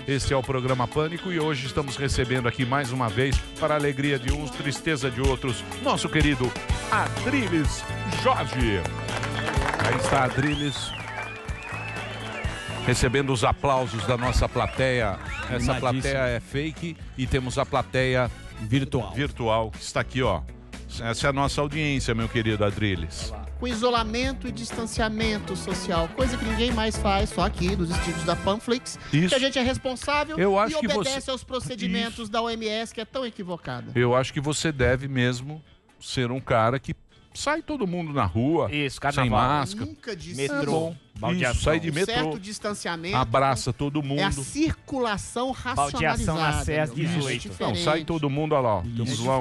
Este é o programa Pânico e hoje estamos recebendo aqui mais uma vez, para a alegria de uns, tristeza de outros, nosso querido Adriles Jorge. Aí está Adriles, recebendo os aplausos da nossa plateia. Essa plateia é fake e temos a plateia virtual que está aqui, ó. Essa é a nossa audiência, meu querido Adriles. Com isolamento e distanciamento social, coisa que ninguém mais faz, só aqui nos estúdios da Panflix, que a gente é responsável e obedece aos procedimentos da OMS, que é tão equivocada. Eu acho que você deve mesmo ser um cara que sai todo mundo na rua, sem máscara. Nunca disse metrô, isso, sai de metrô, certo distanciamento, abraça todo mundo. É a circulação racionalizada. Baldeação na Sé às 18. Não, sai todo mundo, olha lá, temos lá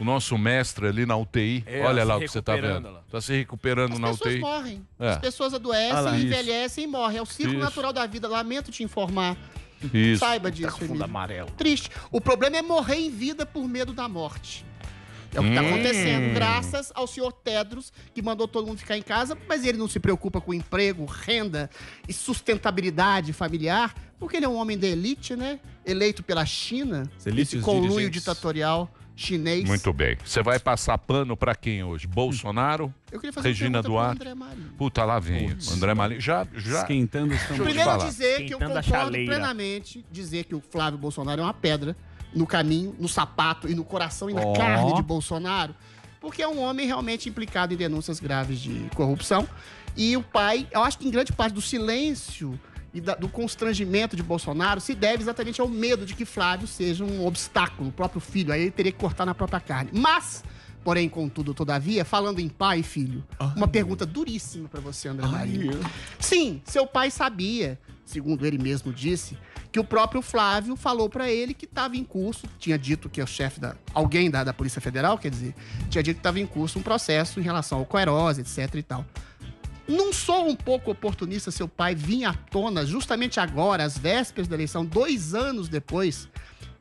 o nosso mestre ali na UTI, olha lá o que você tá vendo. Tá se recuperando na UTI. As pessoas morrem, as pessoas adoecem, envelhecem e morrem. É o ciclo natural da vida, lamento te informar. Isso. Saiba disso, fundo amarelo. Triste. O problema é morrer em vida por medo da morte. É o que está acontecendo, graças ao senhor Tedros, que mandou todo mundo ficar em casa, mas ele não se preocupa com emprego, renda e sustentabilidade familiar, porque ele é um homem da elite, né? Eleito pela China, esse conluio ditatorial chinês. Muito bem. Você vai passar pano pra quem hoje? Bolsonaro? Eu queria fazer Regina Duarte? André Marinho. Puta, lá vem. André Marinho. Já. Esquentando os tambores. Primeiro dizer que eu concordo plenamente, dizer que o Flávio Bolsonaro é uma pedra no caminho, no sapato e no coração e na carne de Bolsonaro, porque é um homem realmente implicado em denúncias graves de corrupção. E o pai, eu acho que em grande parte do silêncio e do constrangimento de Bolsonaro se deve exatamente ao medo de que Flávio seja um obstáculo, o próprio filho, aí ele teria que cortar na própria carne. Mas, porém, contudo, todavia, falando em pai e filho, uma pergunta duríssima para você, André Marinho. Sim, seu pai sabia, segundo ele mesmo disse, que o próprio Flávio falou para ele que estava em curso, tinha dito que é o chefe alguém da Polícia Federal, quer dizer, tinha dito que estava em curso um processo em relação ao Queiroz, etc e tal. Não sou um pouco oportunista seu pai vir à tona justamente agora, às vésperas da eleição, 2 anos depois,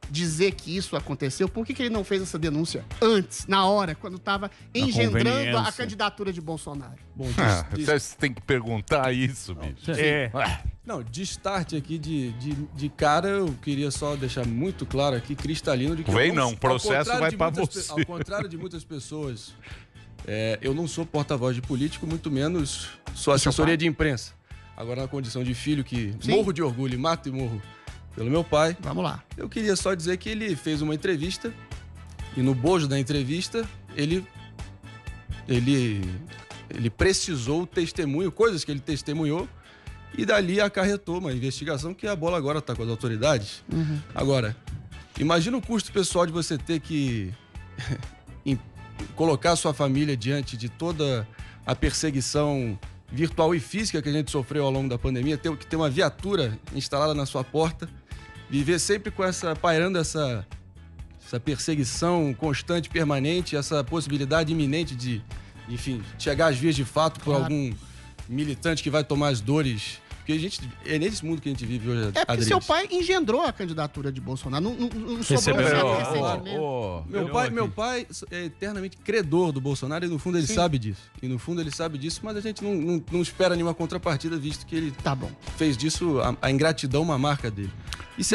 dizer que isso aconteceu? Por que ele não fez essa denúncia antes, na hora, quando estava engendrando a candidatura de Bolsonaro? Bom, você tem que perguntar isso, bicho. Não, de start aqui, de cara, eu queria só deixar muito claro aqui, cristalino, de que o processo vai para você. Ao contrário de muitas pessoas, eu não sou porta-voz de político, muito menos sou assessoria de imprensa. Agora, na condição de filho que morro de orgulho, mato e morro pelo meu pai. Vamos lá. Eu queria só dizer que ele fez uma entrevista e no bojo da entrevista ele precisou testemunho, coisas que ele testemunhou, e dali acarretou uma investigação que a bola agora está com as autoridades. Agora, imagina o custo pessoal de você ter que colocar a sua família diante de toda a perseguição virtual e física que a gente sofreu ao longo da pandemia, ter que ter uma viatura instalada na sua porta, viver sempre com pairando essa perseguição constante, permanente, essa possibilidade iminente de, enfim, chegar às vias de fato por algum militante que vai tomar as dores. Porque é nesse mundo que a gente vive hoje, porque seu pai engendrou a candidatura de Bolsonaro. Não sobrou Meu pai é eternamente credor do Bolsonaro e no fundo ele sabe disso. Mas a gente não espera nenhuma contrapartida, visto que ele fez disso a ingratidão uma marca dele.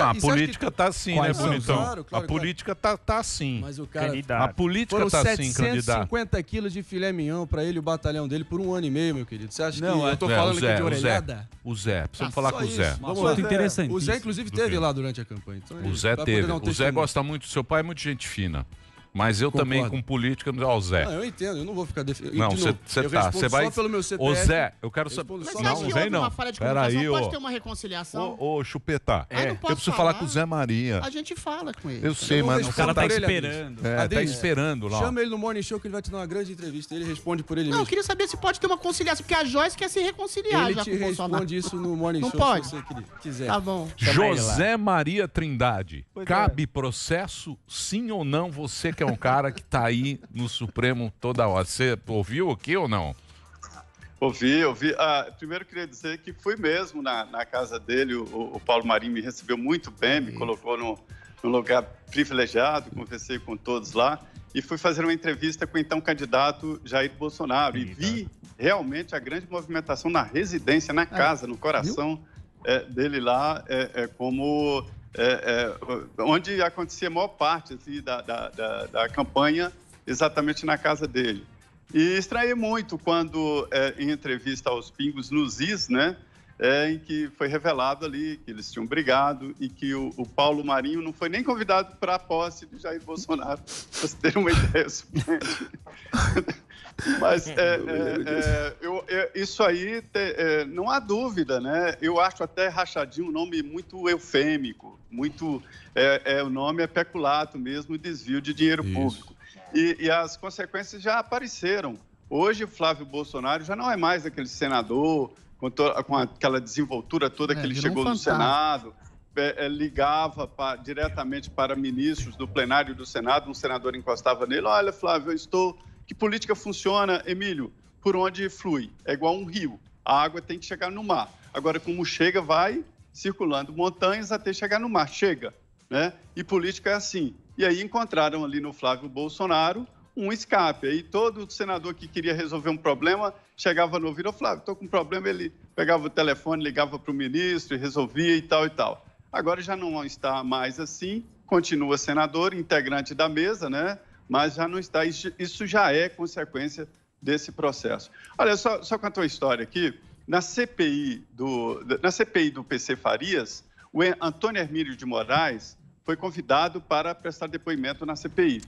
A política tá assim, né, bonitão? Claro, a política tá assim. Mas o cara, a política tá assim, candidato. 750 quilos de filé mignon pra ele e o batalhão dele por 1 ano e meio, meu querido. Você acha que eu tô falando aqui de orelhada? O Zé, precisamos falar com o Zé. Muito interessante. O Zé, inclusive, esteve lá durante a campanha. Então, o Zé teve. O Zé gosta muito do seu pai, é muito gente fina. Mas eu também, com política, ó, Zé. Não, eu entendo, eu não vou ficar defendendo. Não, você tá. Você vai. Só pelo meu CPF. Ô, Zé, eu quero saber. Não, vem não. Peraí, pode ter uma reconciliação. Ô, Chupeta. Eu preciso falar com o Zé Maria. A gente fala com ele. Eu sei, mas o cara tá esperando. Tá esperando lá. Chama ele no Morning Show que ele vai te dar uma grande entrevista. Ele responde por ele mesmo. Não, eu queria saber se pode ter uma conciliação, porque a Joyce quer se reconciliar. Ele te responde isso no Morning Show. Não pode? Se você quiser. Tá bom. José Maria Trindade. Cabe processo, sim ou não? Você que é um cara que tá aí no Supremo toda hora. Você ouviu aqui ou não? Ouvi. Primeiro queria dizer que fui mesmo na casa dele, o Paulo Marinho me recebeu muito bem, me colocou num lugar privilegiado, conversei com todos lá e fui fazer uma entrevista com o então candidato Jair Bolsonaro e vi realmente a grande movimentação na residência, na casa, no coração dele lá como onde acontecia a maior parte assim, da campanha, exatamente na casa dele. E estranhei muito quando, em entrevista aos Pingos nos Is, né, em que foi revelado ali que eles tinham brigado e que o Paulo Marinho não foi nem convidado para a posse de Jair Bolsonaro, para você ter uma ideia. Mas isso aí não há dúvida, né? Eu acho até rachadinho um nome muito eufêmico, muito, o nome é peculato mesmo, desvio de dinheiro público. E as consequências já apareceram. Hoje o Flávio Bolsonaro já não é mais aquele senador com aquela desenvoltura toda que ele chegou no Senado, ligava diretamente para ministros do plenário do Senado, um senador encostava nele, olha, Flávio, que política funciona, Emílio? Por onde flui? É igual um rio. A água tem que chegar no mar. Agora, como chega, vai circulando montanhas até chegar no mar. Chega, né? E política é assim. E aí encontraram ali no Flávio Bolsonaro um escape. Aí todo senador que queria resolver um problema chegava no ouvido, Flávio, estou com um problema, ele pegava o telefone, ligava para o ministro e resolvia e tal e tal. Agora já não está mais assim, continua senador, integrante da mesa, né? Mas já não está, isso já é consequência desse processo. Olha, só contar uma história aqui, na CPI do PC Farias, o Antônio Hermílio de Moraes foi convidado para prestar depoimento na CPI.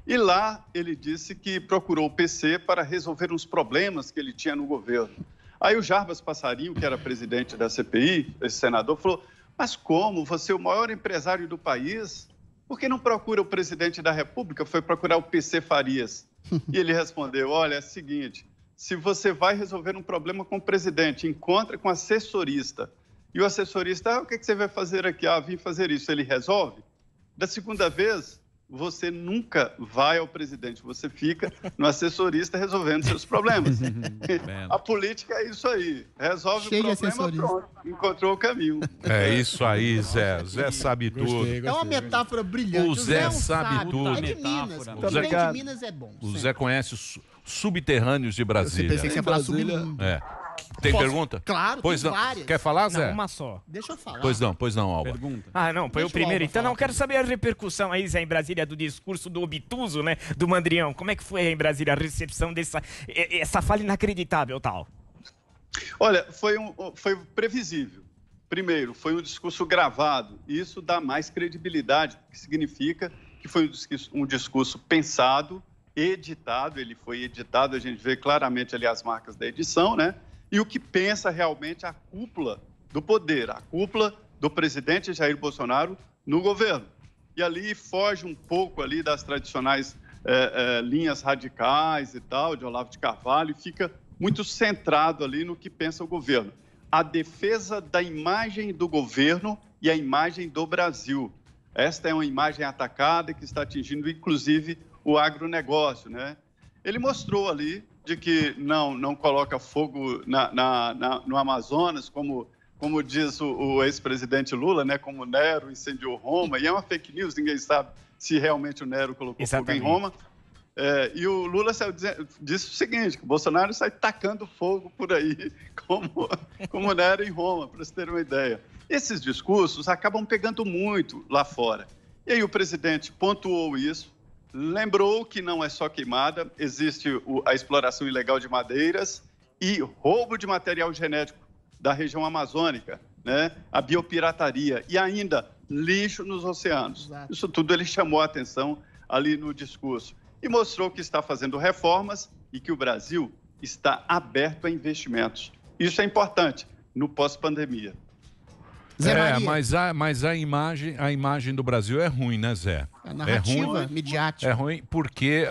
E lá ele disse que procurou o PC para resolver uns problemas que ele tinha no governo. Aí o Jarbas Passarinho, que era presidente da CPI, esse senador, falou, mas como? Você é o maior empresário do país? Por que não procura o presidente da República? Foi procurar o PC Farias. E ele respondeu, olha, é o seguinte, se você vai resolver um problema com o presidente, encontra com o assessorista. E o assessorista, o que você vai fazer aqui? Vim fazer isso. Ele resolve? Da segunda vez, você nunca vai ao presidente, você fica no assessorista resolvendo seus problemas. A política é isso aí. Resolve o problema, pronto. Encontrou o caminho. É isso aí, Zé. Zé sabe tudo. É uma metáfora brilhante. O Zé sabe tudo. É de Minas. Também de Minas é bom. O Zé conhece os subterrâneos de Brasília. Você pensei que você ia falar submundo. Tem pergunta? Claro, pois tem não. várias. Quer falar, Zé? Não, uma só. Deixa eu falar. Pois não, Alba. Pergunta. Não, foi o primeiro. Então, não, quero saber a repercussão aí, Zé, em Brasília, do discurso do obtuso, né, do Mandrião. Como é que foi aí em Brasília a recepção essa fala inacreditável, tal? Olha, foi previsível. Primeiro, foi um discurso gravado. E isso dá mais credibilidade, que significa que foi um discurso pensado, editado. Ele foi editado, a gente vê claramente ali as marcas da edição, né? E o que pensa realmente a cúpula do poder, a cúpula do presidente Jair Bolsonaro no governo. E ali foge um pouco ali das tradicionais linhas radicais e tal, de Olavo de Carvalho, e fica muito centrado ali no que pensa o governo. A defesa da imagem do governo e a imagem do Brasil. Esta é uma imagem atacada que está atingindo, inclusive, o agronegócio, né? Ele mostrou ali de que não coloca fogo no Amazonas, como diz o ex-presidente Lula, né? Como Nero incendiou Roma, e é uma fake news, ninguém sabe se realmente o Nero colocou fogo em Roma. E o Lula disse o seguinte, que o Bolsonaro sai tacando fogo por aí, como Nero em Roma, para você ter uma ideia. Esses discursos acabam pegando muito lá fora. E aí o presidente pontuou isso, lembrou que não é só queimada, existe a exploração ilegal de madeiras e roubo de material genético da região amazônica, né? A biopirataria e ainda lixo nos oceanos. Exato. Isso tudo ele chamou a atenção ali no discurso e mostrou que está fazendo reformas e que o Brasil está aberto a investimentos. Isso é importante no pós-pandemia. Mas a imagem do Brasil é ruim, né, Zé? A narrativa midiática. É ruim porque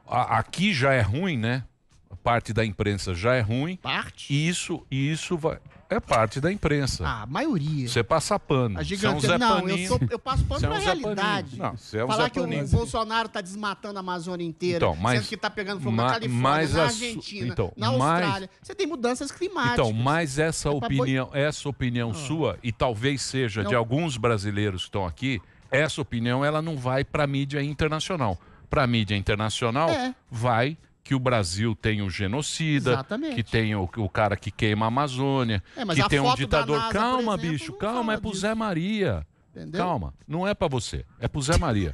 aqui já é ruim, né? A parte da imprensa já é ruim. Parte? E isso vai... É parte da imprensa. A maioria. Você passa pano. A gigante... Não, eu passo pano pra realidade. Não, você é um falar que o Bolsonaro tá desmatando a Amazônia inteira, sendo que tá pegando fogo na Califórnia, na Argentina, na Austrália. Você tem mudanças climáticas. Então, mas essa opinião sua, e talvez seja de alguns brasileiros que estão aqui, essa opinião ela não vai para a mídia internacional. Para a mídia internacional, vai que o Brasil tem o genocida, Exatamente. que tem o cara que queima a Amazônia, mas que a tem um foto da ditador. NASA, Calma, por exemplo, bicho, não calma, fala é pro disso. Zé Maria. Entendeu? Calma, não é pra você, é pro Zé Maria.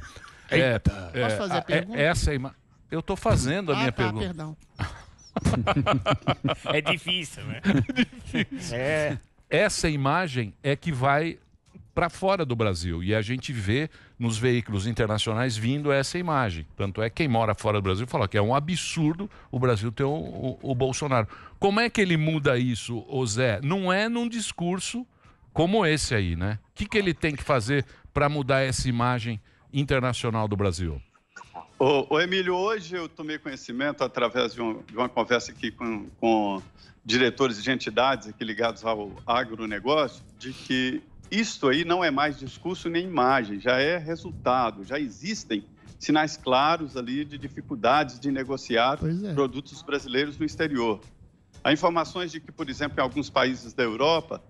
Posso fazer a pergunta? Eu tô fazendo a minha pergunta. Perdão. É difícil, né? Essa imagem é que vai para fora do Brasil e a gente vê nos veículos internacionais vindo essa imagem. Tanto é que quem mora fora do Brasil fala que é um absurdo o Brasil ter o Bolsonaro. Como é que ele muda isso, ô Zé? Não é num discurso como esse aí, né? O que ele tem que fazer para mudar essa imagem internacional do Brasil? Ô Emílio, hoje eu tomei conhecimento, através de uma conversa aqui com diretores de entidades aqui ligados ao agronegócio, de que isto aí não é mais discurso nem imagem, já é resultado, já existem sinais claros ali de dificuldades de negociar produtos brasileiros no exterior. Há informações de que, por exemplo, em alguns países da Europa,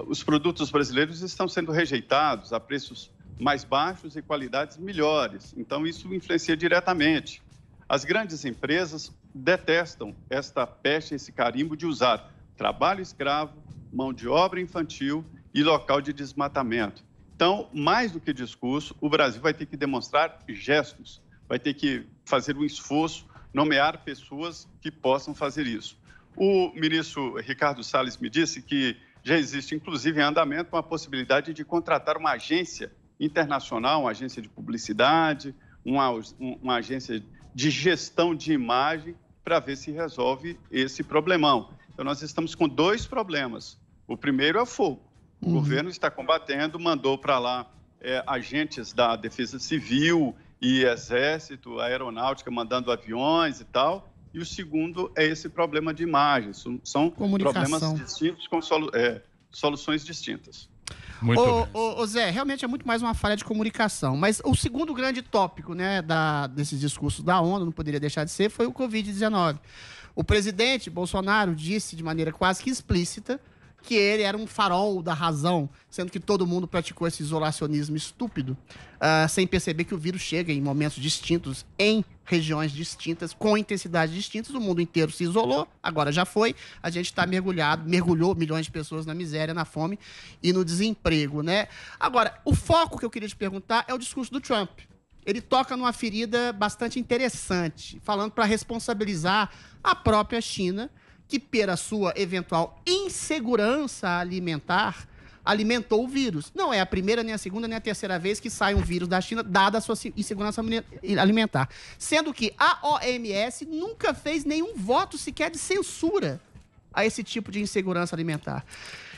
os produtos brasileiros estão sendo rejeitados a preços mais baixos e qualidades melhores. Então, isso influencia diretamente. As grandes empresas detestam esta peste, esse carimbo de usar trabalho escravo, mão de obra infantil e local de desmatamento. Então, mais do que discurso, o Brasil vai ter que demonstrar gestos, vai ter que fazer um esforço, nomear pessoas que possam fazer isso. O ministro Ricardo Salles me disse que já existe, inclusive, em andamento, uma possibilidade de contratar uma agência internacional, uma agência de publicidade, uma agência de gestão de imagem, para ver se resolve esse problemão. Então, nós estamos com dois problemas. O primeiro é o fogo. O governo está combatendo, mandou para lá agentes da Defesa Civil e Exército, Aeronáutica, mandando aviões e tal. E o segundo é esse problema de imagem. São problemas distintos com soluções distintas. Ô Zé, realmente é muito mais uma falha de comunicação. Mas o segundo grande tópico, né, desses discursos da ONU, não poderia deixar de ser, foi o Covid-19. O presidente Bolsonaro disse de maneira quase que explícita que ele era um farol da razão, sendo que todo mundo praticou esse isolacionismo estúpido, sem perceber que o vírus chega em momentos distintos, em regiões distintas, com intensidades distintas. O mundo inteiro se isolou, agora já foi. A gente está mergulhou milhões de pessoas na miséria, na fome e no desemprego, né? Agora, o foco que eu queria te perguntar é o discurso do Trump. Ele toca numa ferida bastante interessante, falando para responsabilizar a própria China, que, pela sua eventual insegurança alimentar, alimentou o vírus. Não é a primeira, nem a segunda, nem a terceira vez que sai um vírus da China, dada a sua insegurança alimentar. Sendo que a OMS nunca fez nenhum voto sequer de censura a esse tipo de insegurança alimentar.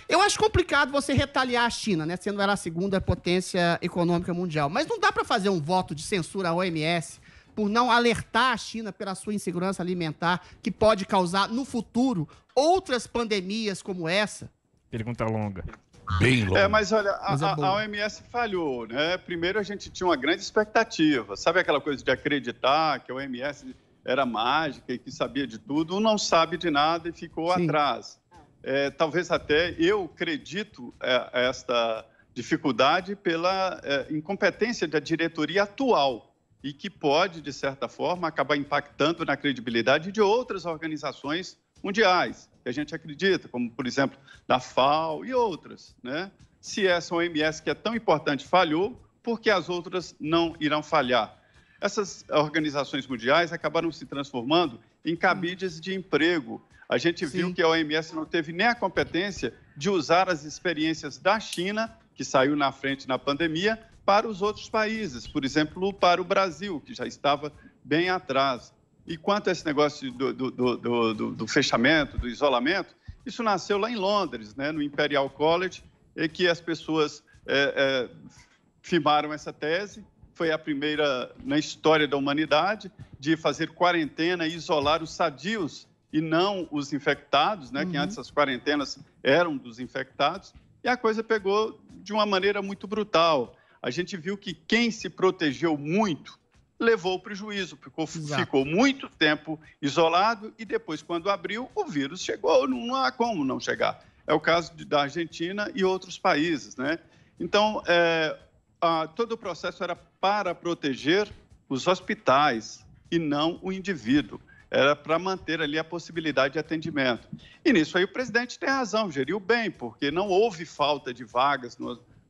Eu acho complicado você retaliar a China, né, sendo ela a segunda potência econômica mundial. Mas não dá para fazer um voto de censura à OMS por não alertar a China pela sua insegurança alimentar, que pode causar, no futuro, outras pandemias como essa? Pergunta longa. Bem longa. Mas olha, a OMS falhou, né? Primeiro a gente tinha uma grande expectativa. Sabe aquela coisa de acreditar que a OMS era mágica e que sabia de tudo? Não sabe de nada e ficou atrás. Talvez até eu acredito esta dificuldade pela incompetência da diretoria atual, e que pode, de certa forma, acabar impactando na credibilidade de outras organizações mundiais, que a gente acredita, como, por exemplo, da FAO e outras, né? Se essa OMS, que é tão importante, falhou, por que as outras não irão falhar? Essas organizações mundiais acabaram se transformando em cabides de emprego. A gente viu que a OMS não teve nem a competência de usar as experiências da China, que saiu na frente na pandemia, para os outros países, por exemplo, para o Brasil, que já estava bem atrás. E quanto a esse negócio do fechamento, do isolamento, isso nasceu lá em Londres, né, no Imperial College, e que as pessoas firmaram essa tese. Foi a primeira na história da humanidade de fazer quarentena e isolar os sadios e não os infectados, né, que antes as quarentenas eram dos infectados, e a coisa pegou de uma maneira muito brutal. A gente viu que quem se protegeu muito levou o prejuízo, ficou muito tempo isolado e depois, quando abriu, o vírus chegou, não há como não chegar. É o caso da Argentina e outros países, né? Então, todo o processo era para proteger os hospitais, e não o indivíduo. Era para manter ali a possibilidade de atendimento. E nisso aí o presidente tem razão, geriu bem, porque não houve falta de vagas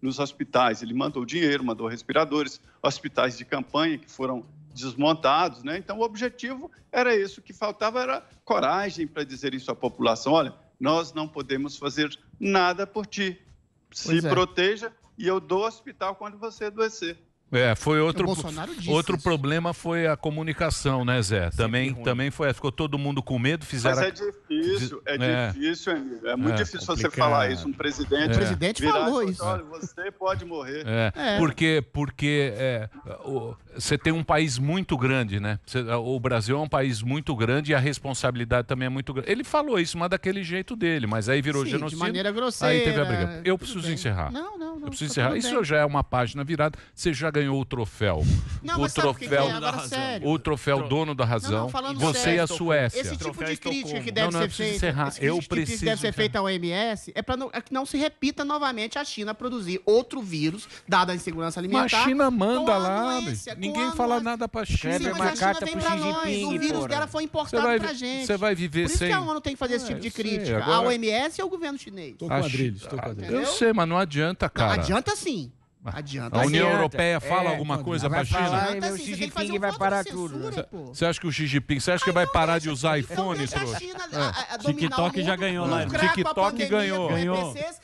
nos hospitais. Ele mandou dinheiro, mandou respiradores, hospitais de campanha que foram desmontados, né? Então o objetivo era isso, o que faltava era coragem para dizer isso à população. Olha, nós não podemos fazer nada por ti. Se proteja e eu dou hospital quando você adoecer. Foi outro problema foi a comunicação, né, Zé? Também foi, ficou todo mundo com medo, fizeram... Mas difícil, Emílio. É muito difícil você falar isso, um presidente... O presidente falou isso. Olha, você pode morrer. Porque você tem um país muito grande, né? O Brasil é um país muito grande e a responsabilidade também é muito grande. Ele falou isso, mas daquele jeito dele, mas aí virou genocídio. De maneira grosseira. Aí teve a briga. Eu preciso encerrar. Não. Eu preciso encerrar. Isso já é uma página virada. Você já ganhou o troféu. O troféu dono da razão. Você e a Suécia. Esse tipo de crítica que deve ser feita, deve ser feita à OMS, é para que não se repita novamente a China produzir outro vírus, dada a insegurança alimentar. Mas a China manda lá, ninguém fala nada para a China. Sim, mas a China vem para nós. O vírus dela foi importado para a gente. Você vai viver sem... Por isso que a ONU tem que fazer esse tipo de crítica. A OMS e o governo chinês. Tô com Adriles. Eu sei, mas não adianta, cara. Não, adianta sim. Adianta. A União Europeia fala alguma coisa para a China? O Xi Jinping vai parar tudo. Você acha que o Xi Jinping, você acha que vai parar de usar iPhone? TikTok já ganhou lá. TikTok ganhou.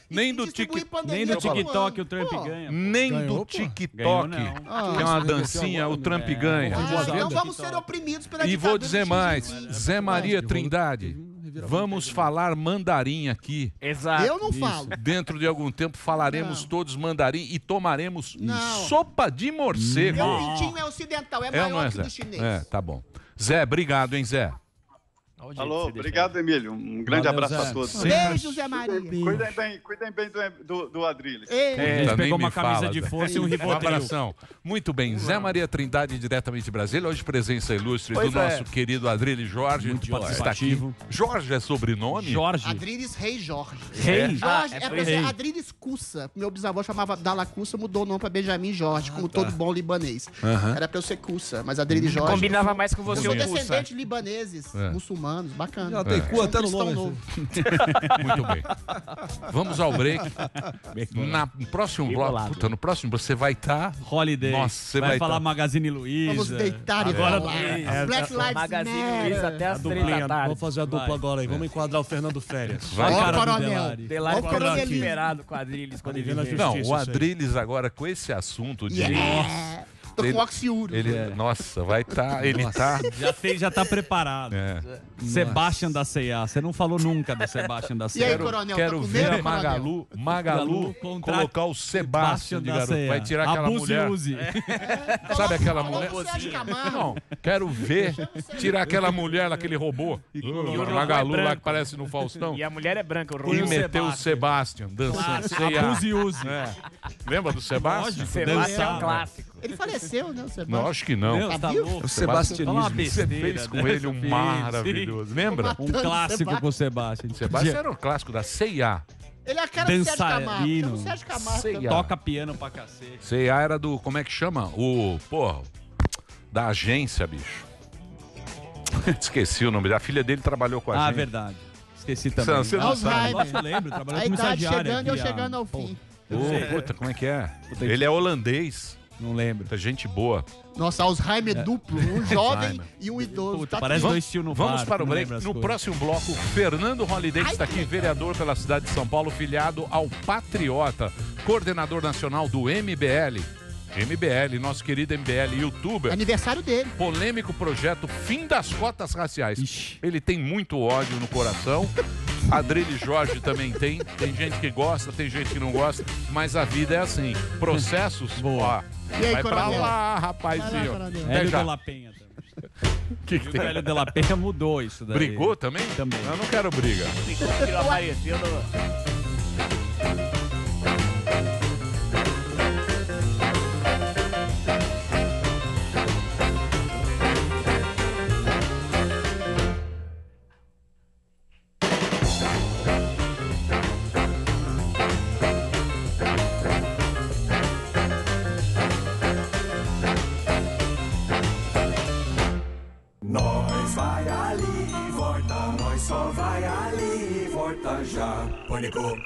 Nem do TikTok o Trump ganha. Nem do TikTok, que é uma dancinha, o Trump ganha. Não vamos ser oprimidos pela ditadura. E vou dizer mais, Zé Maria Trindade, vamos falar mandarim aqui. Exato. Eu não falo. Dentro de algum tempo falaremos todos mandarim e tomaremos sopa de morcego. Meu pintinho é ocidental, é maior que o do chinês. Tá bom. Zé, obrigado, hein, Zé? Alô, obrigado, Emílio. Um grande abraço a todos. Beijo, Zé Maria. Cuidem bem do Adriles. Ele pegou uma camisa de força e um Rivotril. Um abração. Muito bem, Zé Maria Trindade, diretamente de Brasília. Hoje presença ilustre do nosso querido Adriles Jorge. Muito participativo. Jorge é sobrenome? Jorge. Adriles Rei Jorge. Jorge é pra ser Adriles Cussa. Meu bisavô chamava Dalla Cussa, mudou o nome pra Benjamin Jorge, como todo bom libanês. Era pra eu ser Cussa, mas Adriles Jorge... Combinava mais com você, eu sou descendente de libaneses, muçulmanos, bacana. Já tem cu até no nome. Muito bem. Vamos ao break. No próximo bloco, no próximo bloco, você vai estar... Holiday. Nossa, você vai falar Magazine Luiza. Vamos deitar e agora falar. Black Lives Magazine Matter. Luiza até as 3 da tarde. Vamos fazer a dupla agora aí. Vamos enquadrar o Fernando Férias. Vai, Ó, coronel. Delari ficou desesperado com o Adriles quando ele veio. Não, o Adriles agora com esse assunto de... Tô com oxiúrio. Nossa, vai estar... Já tá preparado. Sebastian da C&A. Você não falou nunca da Sebastian da C&A. E aí, coronel? Quero ver a Magalu colocar o Sebastian de garoto. Vai tirar aquela mulher. Sabe aquela mulher? Não, quero ver tirar aquela mulher, aquele robô. Magalu lá que parece no Faustão. E a mulher é branca, o robô. E meteu o Sebastian dançando. Use. Lembra do Sebastian? Sebastian é um clássico. Ele faleceu, né, o Sebastião? Não, acho que não. Tá vivo? O sebastianismo. Você fez com ele um maravilhoso. Lembra? Um clássico com o Sebastian. Sebastian era um clássico da C&A. Ele é a cara do Sérgio Camargo. Chama o Sérgio Camargo. C&A. Toca piano pra cacete. C&A era do... Como é que chama? Da agência, bicho. Esqueci o nome. A filha dele trabalhou com a gente. Verdade. Esqueci também. Você não sabe. Eu lembro. Trabalhou A como idade estagiário. chegando e eu chegando ao fim. Puta, como é que é? Ele é holandês. Não lembro. Muita gente boa. Nossa, Alzheimer duplo. Um jovem e um idoso. Puta, Tá parece tudo- dois tios no Vamos bar, para o não break. lembra as No coisas. próximo bloco, Fernando Holliday, que está aqui, vereador pela cidade de São Paulo, filiado ao Patriota, coordenador nacional do MBL. MBL, nosso querido MBL, youtuber. Aniversário dele. Polêmico projeto Fim das Cotas Raciais. Ixi. Ele tem muito ódio no coração. Adriles Jorge também tem. Tem gente que gosta, tem gente que não gosta. Mas a vida é assim. Processos, ó. E aí, Vai pra coronel? lá, rapazinho. Vai lá, coronel. Até Hélio já. de la Penha também. Que O Hélio de la Penha mudou isso daí. Brigou também? Também. Eu não quero briga. Ele apareceu no... Pânico.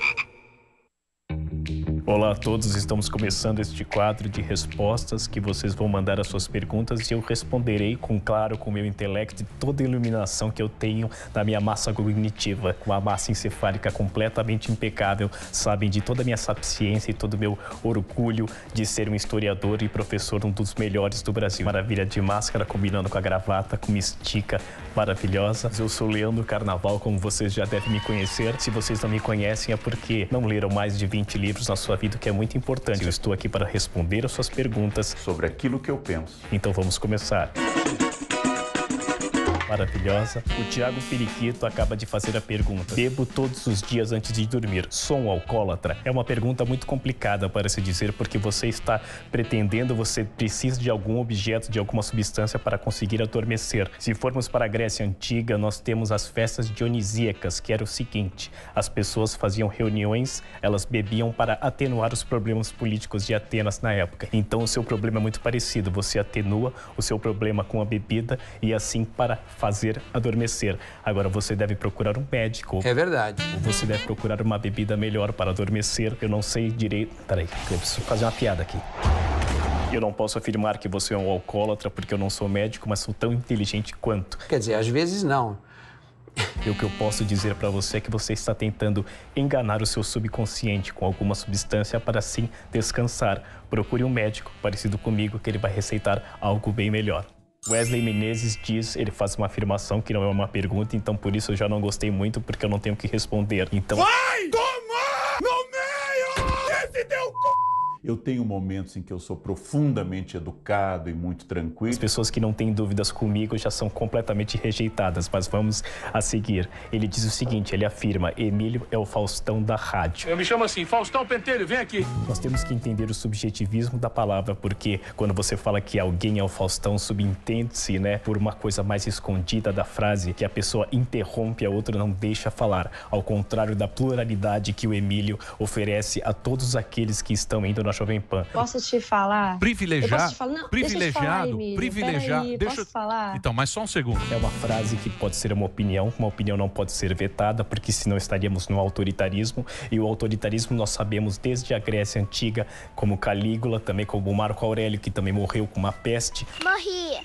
Olá a todos, estamos começando este quadro de respostas que vocês vão mandar as suas perguntas e eu responderei com o meu intelecto e toda a iluminação que eu tenho da minha massa cognitiva, com a massa encefálica completamente impecável, sabem de toda a minha sapiência e todo o meu orgulho de ser um historiador e professor, um dos melhores do Brasil. Maravilha de máscara, combinando com a gravata, com uma estica maravilhosa. Eu sou Leandro Carnaval, como vocês já devem me conhecer. Se vocês não me conhecem é porque não leram mais de 20 livros na sua vida, que é muito importante. Eu estou aqui para responder as suas perguntas sobre aquilo que eu penso. Então vamos começar. Maravilhosa. O Thiago Periquito acaba de fazer a pergunta: bebo todos os dias antes de dormir, sou um alcoólatra? É uma pergunta muito complicada para se dizer, porque você está pretendendo, você precisa de algum objeto, de alguma substância para conseguir adormecer. Se formos para a Grécia Antiga, nós temos as festas dionisíacas, que era o seguinte: as pessoas faziam reuniões, elas bebiam para atenuar os problemas políticos de Atenas na época. Então o seu problema é muito parecido, você atenua o seu problema com a bebida e assim para fazer adormecer. Agora você deve procurar um médico. É verdade. Ou você deve procurar uma bebida melhor para adormecer. Eu não sei direito. Peraí, eu preciso fazer uma piada aqui. Eu não posso afirmar que você é um alcoólatra porque eu não sou médico, mas sou tão inteligente quanto. Quer dizer, às vezes não. E o que eu posso dizer para você é que você está tentando enganar o seu subconsciente com alguma substância para assim descansar. Procure um médico parecido comigo que ele vai receitar algo bem melhor. Wesley Menezes diz, ele faz uma afirmação que não é uma pergunta, então por isso eu já não gostei muito, porque eu não tenho que responder. Então... Vai tomar no meio desse teu c... Eu tenho momentos em que eu sou profundamente educado e muito tranquilo. As pessoas que não têm dúvidas comigo já são completamente rejeitadas, mas vamos a seguir. Ele diz o seguinte, ele afirma: Emílio é o Faustão da rádio. Eu me chamo assim, Faustão Pentelho, vem aqui. Nós temos que entender o subjetivismo da palavra, porque quando você fala que alguém é o Faustão, subentende-se, né, por uma coisa mais escondida da frase, que a pessoa interrompe a outra, não deixa falar, ao contrário da pluralidade que o Emílio oferece a todos aqueles que estão indo na Jovem Pan. Posso te falar? Privilegiado. Não, privilegiado. Privilegiado. Deixa eu falar. Então, mas só um segundo. É uma frase que pode ser uma opinião não pode ser vetada, porque senão estaríamos no autoritarismo, e o autoritarismo nós sabemos desde a Grécia Antiga, como Calígula, também como Marco Aurélio, que também morreu com uma peste. Morri.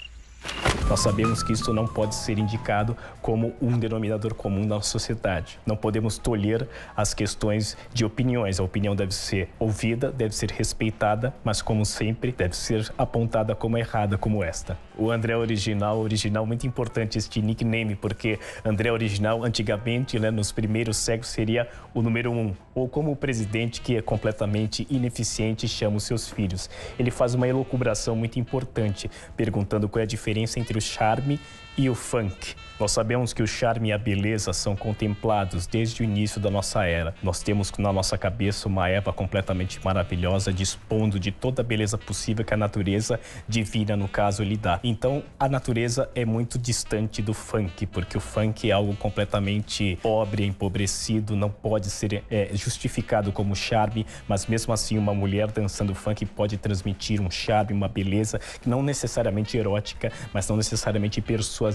Nós sabemos que isso não pode ser indicado como um denominador comum na sociedade. Não podemos tolher as questões de opiniões. A opinião deve ser ouvida, deve ser respeitada, mas como sempre, deve ser apontada como errada, como esta. O André Original, muito importante este nickname, porque André Original, antigamente, né, nos primeiros séculos, seria o número 1. Ou como o presidente, que é completamente ineficiente, chama os seus filhos. Ele faz uma elucubração muito importante, perguntando qual é a diferença entre o charme e o funk. Nós sabemos que o charme e a beleza são contemplados desde o início da nossa era. Nós temos na nossa cabeça uma Eva completamente maravilhosa, dispondo de toda a beleza possível que a natureza divina, no caso, lhe dá. Então, a natureza é muito distante do funk, porque o funk é algo completamente pobre, empobrecido, não pode ser justificado como charme, mas mesmo assim uma mulher dançando funk pode transmitir um charme, uma beleza, não necessariamente erótica, mas não necessariamente persuasiva.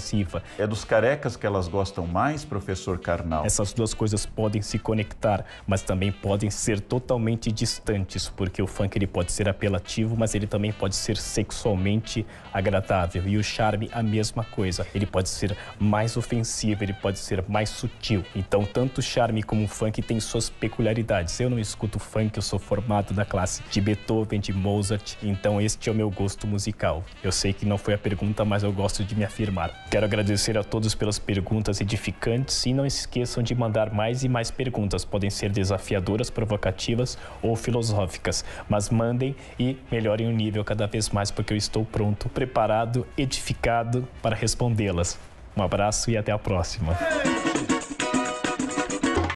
É dos carecas que elas gostam mais, professor Karnal? Essas duas coisas podem se conectar, mas também podem ser totalmente distantes, porque o funk ele pode ser apelativo, mas ele também pode ser sexualmente agradável. E o charme, a mesma coisa. Ele pode ser mais ofensivo, ele pode ser mais sutil. Então, tanto o charme como o funk têm suas peculiaridades. Eu não escuto funk, eu sou formado da classe de Beethoven, de Mozart, então este é o meu gosto musical. Eu sei que não foi a pergunta, mas eu gosto de me afirmar. Quero agradecer a todos pelas perguntas edificantes e não esqueçam de mandar mais e mais perguntas. Podem ser desafiadoras, provocativas ou filosóficas, mas mandem e melhorem o nível cada vez mais, porque eu estou pronto, preparado, edificado para respondê-las. Um abraço e até a próxima.